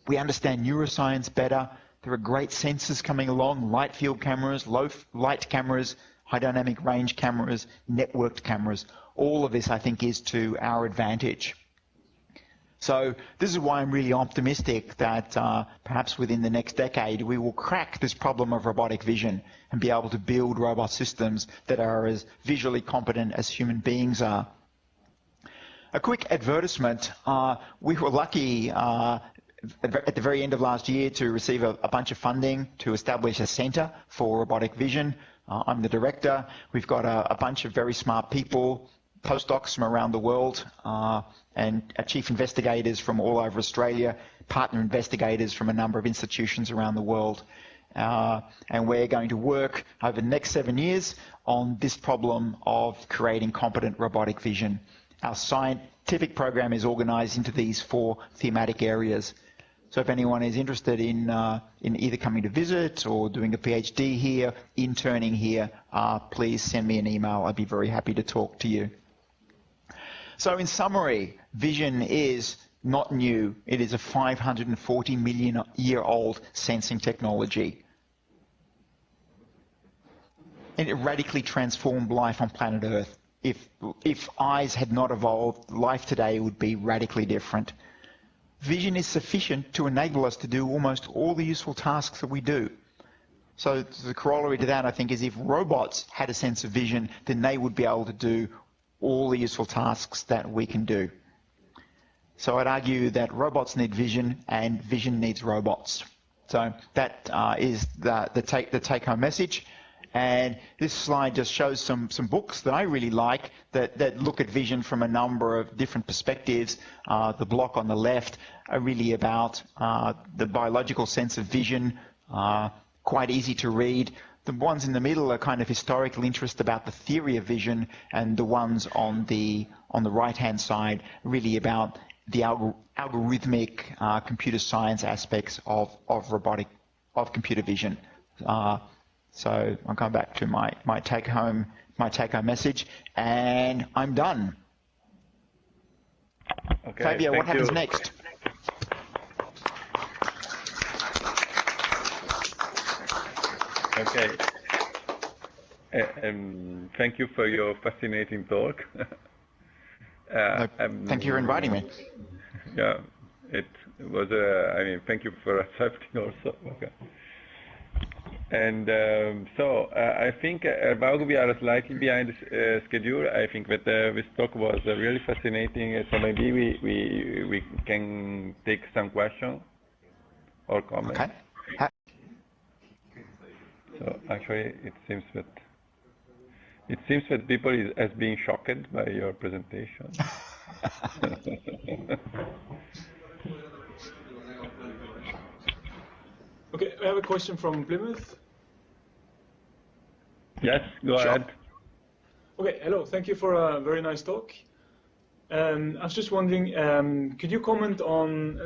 We understand neuroscience better. There are great sensors coming along, light field cameras, low light cameras, high dynamic range cameras, networked cameras. All of this, I think, is to our advantage. So this is why I'm really optimistic that perhaps within the next decade we will crack this problem of robotic vision and be able to build robot systems that are as visually competent as human beings are. A quick advertisement. We were lucky at the very end of last year to receive a bunch of funding to establish a center for robotic vision. I'm the director. We've got a bunch of very smart people, postdocs from around the world, and chief investigators from all over Australia, partner investigators from a number of institutions around the world. And we're going to work over the next 7 years on this problem of creating competent robotic vision. Our scientific program is organized into these 4 thematic areas. So if anyone is interested in either coming to visit or doing a PhD here, interning here, please send me an email. I'd be very happy to talk to you. So in summary, vision is not new. It is a 540 million year old sensing technology. And it radically transformed life on planet Earth. If eyes had not evolved, life today would be radically different. Vision is sufficient to enable us to do almost all the useful tasks that we do. So the corollary to that, I think, is if robots had a sense of vision, then they would be able to do all the useful tasks that we can do. So I'd argue that robots need vision and vision needs robots. So that is the take-home message. And this slide just shows some books that I really like that look at vision from a number of different perspectives. The block on the left are really about the biological sense of vision, quite easy to read. The ones in the middle are kind of historical interest about the theory of vision, and the ones on the right-hand side really about the algorithmic computer science aspects of computer vision. So I'll come back to my take-home message, and I'm done. Okay, Fabio, what happens next? Okay. Thank you for your fascinating talk. Thank you for inviting me. Yeah, it was. I mean, thank you for accepting also. Okay. And so I think about we are slightly behind schedule. I think that this talk was really fascinating. So maybe we can take some questions or comments. Okay. So actually, it seems that people has been shocked by your presentation. Okay, I have a question from Plymouth. Yes, go ahead. Okay, hello. Thank you for a very nice talk. I was just wondering, could you comment on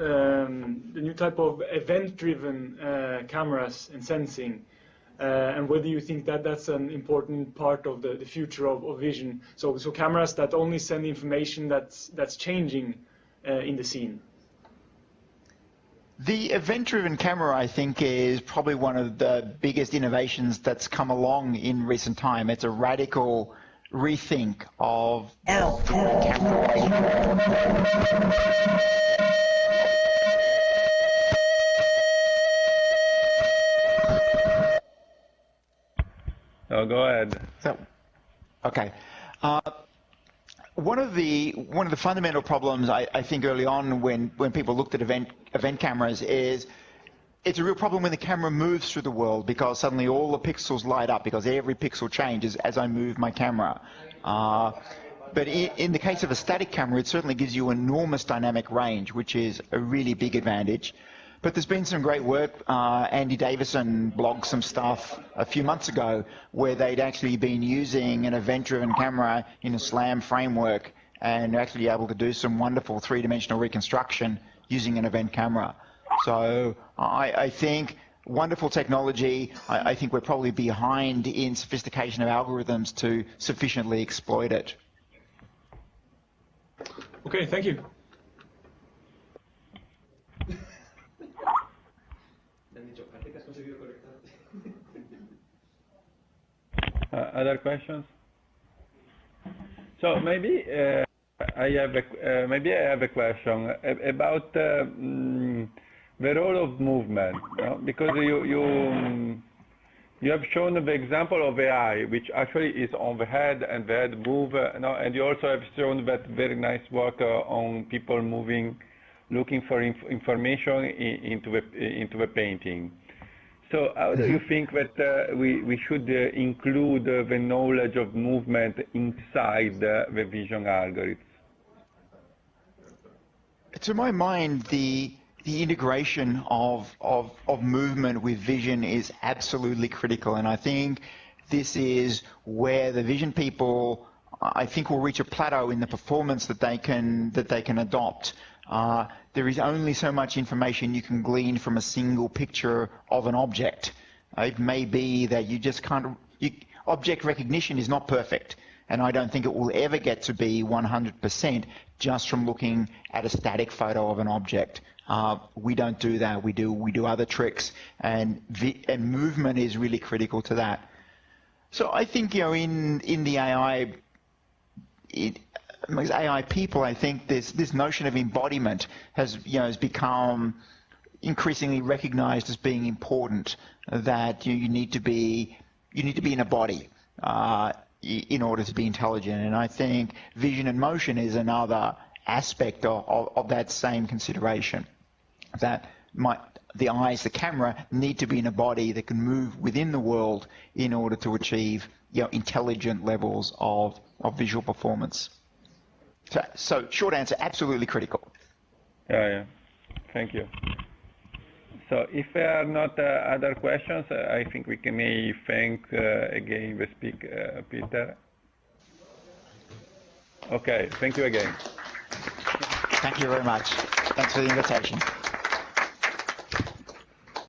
the new type of event-driven cameras and sensing, and whether you think that that's an important part of the future of vision? So cameras that only send information that's changing in the scene. The event-driven camera, I think, is probably one of the biggest innovations that's come along in recent time. It's a radical rethink of the camera. Oh, go ahead. So, okay. One of the fundamental problems I think early on when people looked at event cameras is it's a real problem when the camera moves through the world, because suddenly all the pixels light up because every pixel changes as I move my camera. But in the case of a static camera, it certainly gives you enormous dynamic range, which is a really big advantage. But there's been some great work. Andy Davison blogged some stuff a few months ago where they'd actually been using an event-driven camera in a SLAM framework and actually able to do some wonderful three-dimensional reconstruction using an event camera. So I think wonderful technology. I think we're probably behind in sophistication of algorithms to sufficiently exploit it. Okay, thank you. Other questions? So maybe I have a question about the role of movement, because you have shown the example of AI, which actually is on the head and the head move, and you also have shown that very nice work on people moving, looking for information into the painting. So how do you think that we should include the knowledge of movement inside the vision algorithms? To my mind, the integration of movement with vision is absolutely critical, and I think this is where the vision people, I think, will reach a plateau in the performance that they can adopt. There is only so much information you can glean from a single picture of an object. It may be that you just can't. Object recognition is not perfect, and I don't think it will ever get to be 100% just from looking at a static photo of an object. We don't do that. We do other tricks, and movement is really critical to that. So I think, in the AI. Amongst AI people, I think this notion of embodiment has become increasingly recognized as being important. That you need to be in a body in order to be intelligent, and I think vision and motion is another aspect of that same consideration. That the eyes, the camera, need to be in a body that can move within the world in order to achieve intelligent levels of visual performance. So short answer, absolutely critical. Yeah. Thank you. So if there are not other questions, I think we can thank again the speaker, Peter. Okay, thank you again. Thank you very much. Thanks for the invitation.